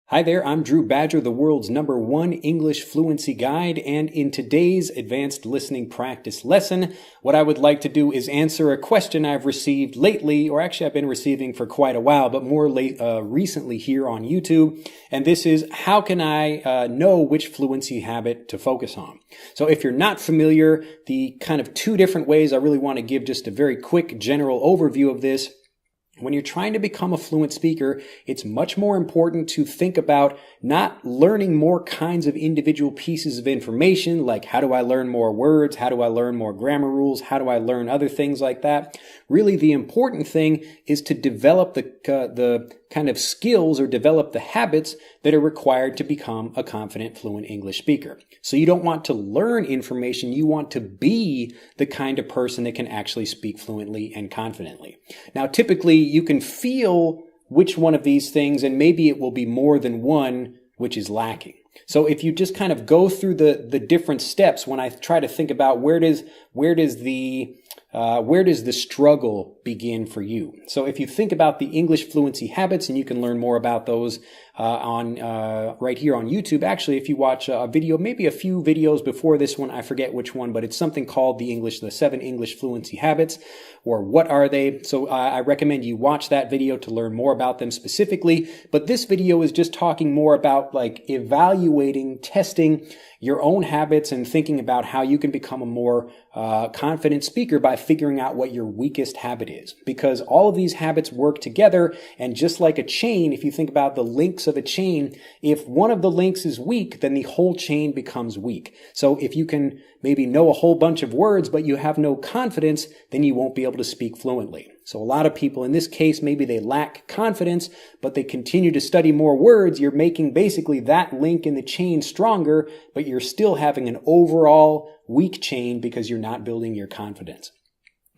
Hi there, I'm Drew Badger, the world's #1 English fluency guide, and in today's advanced listening practice lesson, what I would like to do is answer a question I've received lately, or actually I've been receiving for quite a while, but more recently here on YouTube, and this is, how can I know which fluency habit to focus on? So if you're not familiar, the kind of two different ways I really want to give just a very quick general overview of this. When you're trying to become a fluent speaker, it's much more important to think about not learning more kinds of individual pieces of information, like how do I learn more words, how do I learn more grammar rules, how do I learn other things like that. Really, the important thing is to develop the kind of skills or develop the habits that are required to become a confident, fluent English speaker. So you don't want to learn information, you want to be the kind of person that can actually speak fluently and confidently. Now, typically, you can feel which one of these things, and maybe it will be more than one, which is lacking. So if you just kind of go through the different steps, when I try to think about where does the struggle begin for you? So if you think about the English fluency habits, and you can learn more about those right here on YouTube. Actually, if you watch a video, maybe a few videos before this one, I forget which one, but it's something called the 7 English fluency habits, or what are they? So I recommend you watch that video to learn more about them specifically. But this video is just talking more about like evaluating, testing your own habits and thinking about how you can become a more confident speaker by figuring out what your weakest habit is. Because all of these habits work together, and just like a chain, if you think about the links of a chain, if one of the links is weak, then the whole chain becomes weak. So if you can maybe know a whole bunch of words, but you have no confidence, then you won't be able to speak fluently. So a lot of people in this case, maybe they lack confidence, but they continue to study more words. You're making basically that link in the chain stronger, but you're still having an overall weak chain because you're not building your confidence.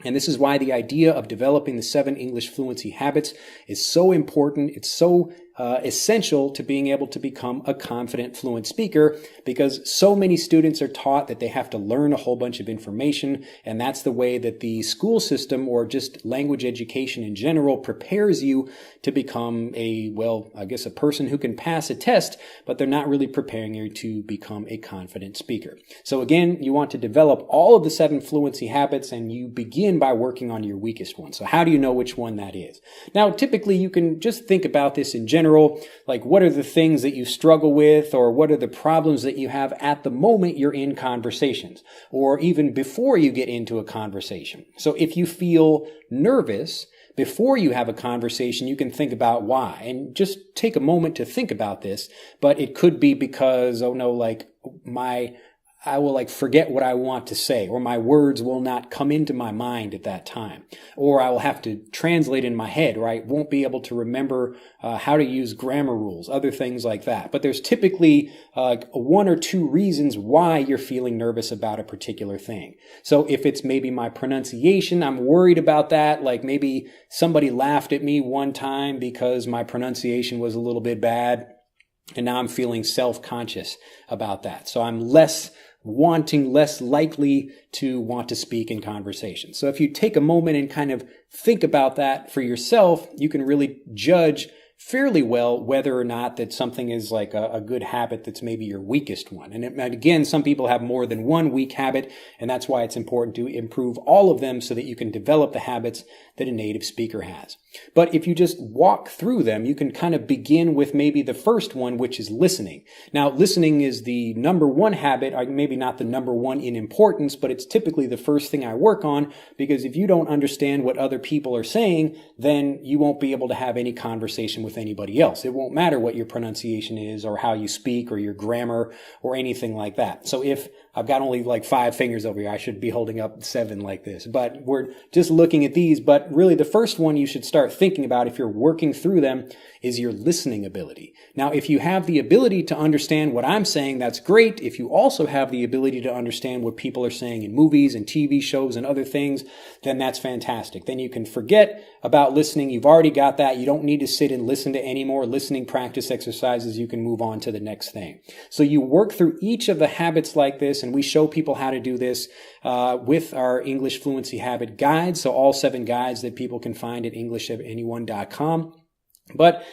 And this is why the idea of developing the 7 English fluency habits is so important. It's so essential to being able to become a confident, fluent speaker, because so many students are taught that they have to learn a whole bunch of information, and that's the way that the school system, or just language education in general, prepares you to become a person who can pass a test, but they're not really preparing you to become a confident speaker. So again, you want to develop all of the 7 fluency habits, and you begin by working on your weakest one. So how do you know which one that is? Now, typically you can just think about this in general, like what are the things that you struggle with, or what are the problems that you have at the moment you're in conversations, or even before you get into a conversation. So if you feel nervous before you have a conversation, you can think about why, and just take a moment to think about this. But it could be because, I will forget what I want to say, or my words will not come into my mind at that time, or I will have to translate in my head, or I won't be able to remember how to use grammar rules, other things like that. But there's typically 1 or 2 reasons why you're feeling nervous about a particular thing. So if it's maybe my pronunciation, I'm worried about that. Like maybe somebody laughed at me one time because my pronunciation was a little bit bad, and now I'm feeling self-conscious about that. So I'm less likely to want to speak in conversation. So if you take a moment and kind of think about that for yourself, you can really judge fairly well whether or not that something is like a good habit that's maybe your weakest one. And again, some people have more than one weak habit, and that's why it's important to improve all of them so that you can develop the habits that a native speaker has. But if you just walk through them, you can kind of begin with maybe the first one, which is listening. Now, listening is the #1 habit, or maybe not the #1 in importance, but it's typically the first thing I work on, because if you don't understand what other people are saying, then you won't be able to have any conversation with anybody else. It won't matter what your pronunciation is, or how you speak, or your grammar, or anything like that. So if I've got only 5 fingers over here, I should be holding up 7 like this, but we're just looking at these. But really the first one you should start thinking about, if you're working through them, is your listening ability. Now, if you have the ability to understand what I'm saying, that's great. If you also have the ability to understand what people are saying in movies and TV shows and other things, then that's fantastic. Then you can forget about listening. You've already got that. You don't need to sit and listen to any more listening practice exercises. You can move on to the next thing. So you work through each of the habits like this, and we show people how to do this with our English Fluency Habit Guide. So all 7 guides that people can find at EnglishofAnyone.com. But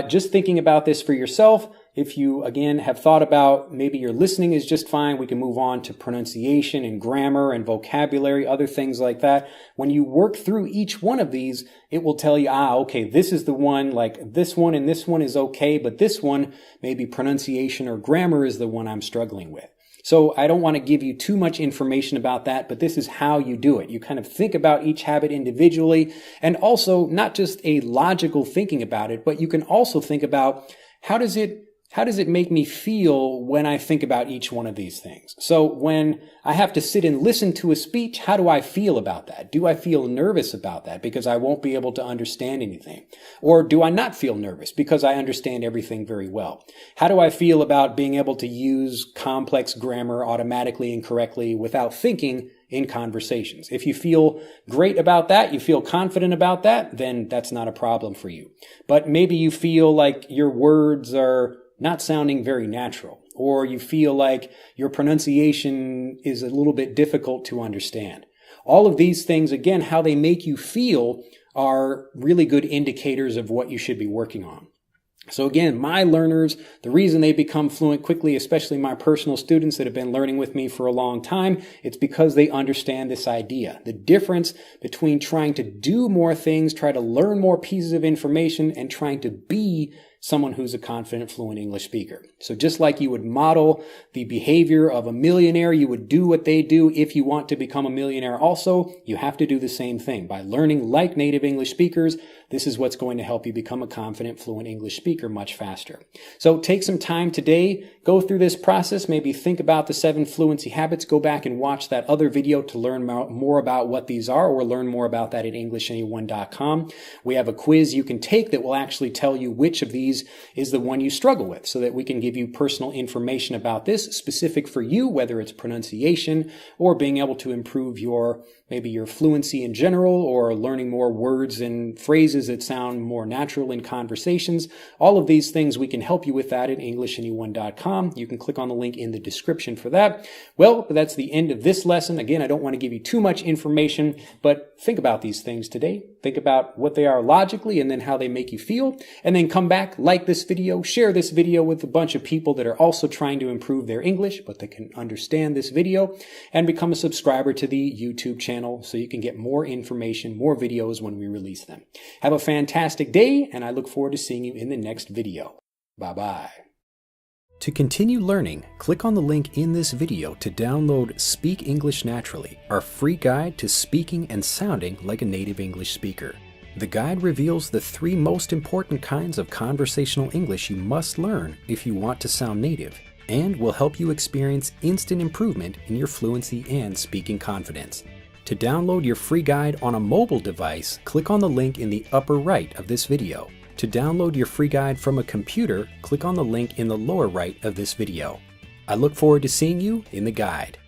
just thinking about this for yourself, if you, again, have thought about maybe your listening is just fine, we can move on to pronunciation and grammar and vocabulary, other things like that. When you work through each one of these, it will tell you, okay, this is the one, like this one and this one is okay, but this one, maybe pronunciation or grammar is the one I'm struggling with. So I don't want to give you too much information about that, but this is how you do it. You kind of think about each habit individually, and also not just a logical thinking about it, but you can also think about how does it make me feel when I think about each one of these things? So when I have to sit and listen to a speech, how do I feel about that? Do I feel nervous about that because I won't be able to understand anything? Or do I not feel nervous because I understand everything very well? How do I feel about being able to use complex grammar automatically and correctly without thinking in conversations? If you feel great about that, you feel confident about that, then that's not a problem for you. But maybe you feel like your words are not sounding very natural, or you feel like your pronunciation is a little bit difficult to understand. All of these things, again, how they make you feel are really good indicators of what you should be working on. So again, my learners, the reason they become fluent quickly, especially my personal students that have been learning with me for a long time, it's because they understand this idea. The difference between trying to do more things, try to learn more pieces of information, and trying to be someone who's a confident, fluent English speaker. So just like you would model the behavior of a millionaire, you would do what they do if you want to become a millionaire also, you have to do the same thing. By learning like native English speakers, this is what's going to help you become a confident, fluent English speaker much faster. So take some time today, go through this process, maybe think about the 7 fluency habits, go back and watch that other video to learn more about what these are, or learn more about that at EnglishAnyone.com. We have a quiz you can take that will actually tell you which of these is the one you struggle with, so that we can give you personal information about this specific for you, whether it's pronunciation or being able to improve maybe your fluency in general, or learning more words and phrases that sound more natural in conversations. All of these things, we can help you with that at EnglishAnyone.com. You can click on the link in the description for that. Well, that's the end of this lesson. Again, I don't want to give you too much information, but think about these things today. Think about what they are logically and then how they make you feel. And then come back, like this video, share this video with a bunch of people that are also trying to improve their English, but that can understand this video, and become a subscriber to the YouTube channel so you can get more information, more videos when we release them. Have a fantastic day, and I look forward to seeing you in the next video. Bye-bye. To continue learning, click on the link in this video to download Speak English Naturally, our free guide to speaking and sounding like a native English speaker. The guide reveals the 3 most important kinds of conversational English you must learn if you want to sound native, and will help you experience instant improvement in your fluency and speaking confidence. To download your free guide on a mobile device, click on the link in the upper right of this video. To download your free guide from a computer, click on the link in the lower right of this video. I look forward to seeing you in the guide.